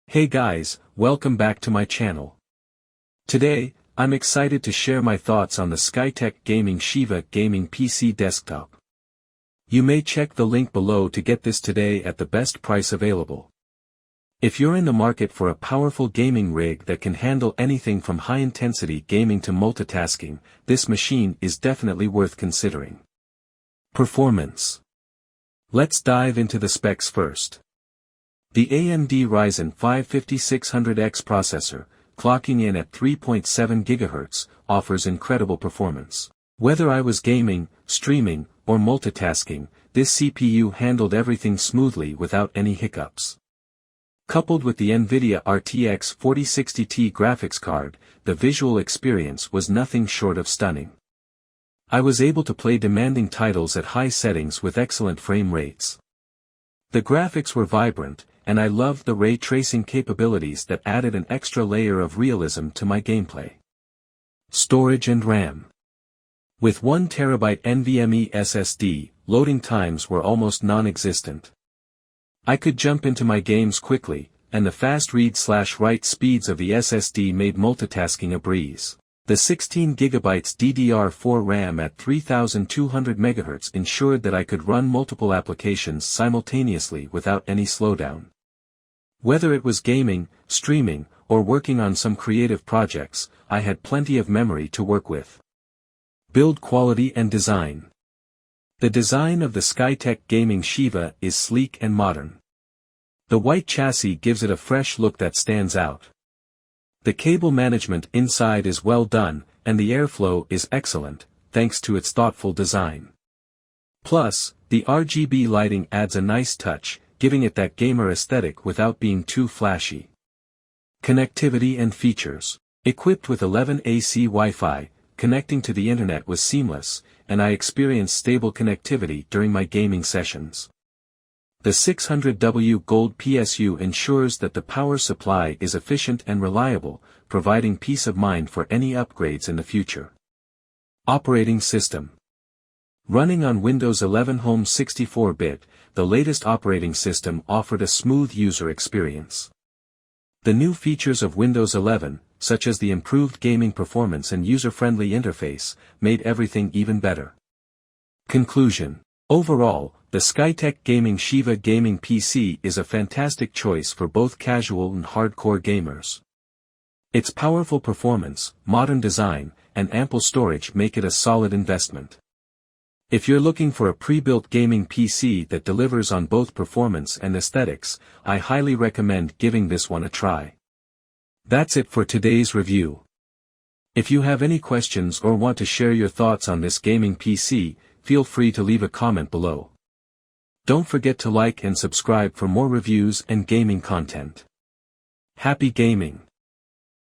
Hey guys, welcome back to my channel. Today, I'm excited to share my thoughts on the Skytech Gaming Shiva Gaming PC Desktop. You may check the link below to get this today at the best price available. If you're in the market for a powerful gaming rig that can handle anything from high-intensity gaming to multitasking, this machine is definitely worth considering. Performance. Let's dive into the specs first. The AMD Ryzen 5 5600X processor, clocking in at 3.7 GHz, offers incredible performance. Whether I was gaming, streaming, or multitasking, this CPU handled everything smoothly without any hiccups. Coupled with the NVIDIA RTX 4060 graphics card, the visual experience was nothing short of stunning. I was able to play demanding titles at high settings with excellent frame rates. The graphics were vibrant, and I loved the ray tracing capabilities that added an extra layer of realism to my gameplay. Storage and RAM. With 1 TB NVMe SSD, loading times were almost non-existent. I could jump into my games quickly, and the fast read/write speeds of the SSD made multitasking a breeze. The 16 GB DDR4 RAM at 3200 MHz ensured that I could run multiple applications simultaneously without any slowdown. Whether it was gaming, streaming, or working on some creative projects, I had plenty of memory to work with. Build quality and design. The design of the Skytech Gaming Shiva is sleek and modern. The white chassis gives it a fresh look that stands out. The cable management inside is well done, and the airflow is excellent, thanks to its thoughtful design. Plus, the RGB lighting adds a nice touch, giving it that gamer aesthetic without being too flashy. Connectivity and features. Equipped with 11 AC Wi-Fi, connecting to the internet was seamless, and I experienced stable connectivity during my gaming sessions. The 600W Gold PSU ensures that the power supply is efficient and reliable, providing peace of mind for any upgrades in the future. Operating system. Running on Windows 11 Home 64-bit, the latest operating system offered a smooth user experience. The new features of Windows 11, such as the improved gaming performance and user-friendly interface, made everything even better. Conclusion. Overall, the Skytech Gaming Shiva Gaming PC is a fantastic choice for both casual and hardcore gamers. Its powerful performance, modern design, and ample storage make it a solid investment. If you're looking for a pre-built gaming PC that delivers on both performance and aesthetics, I highly recommend giving this one a try. That's it for today's review. If you have any questions or want to share your thoughts on this gaming PC, feel free to leave a comment below. Don't forget to like and subscribe for more reviews and gaming content. Happy gaming!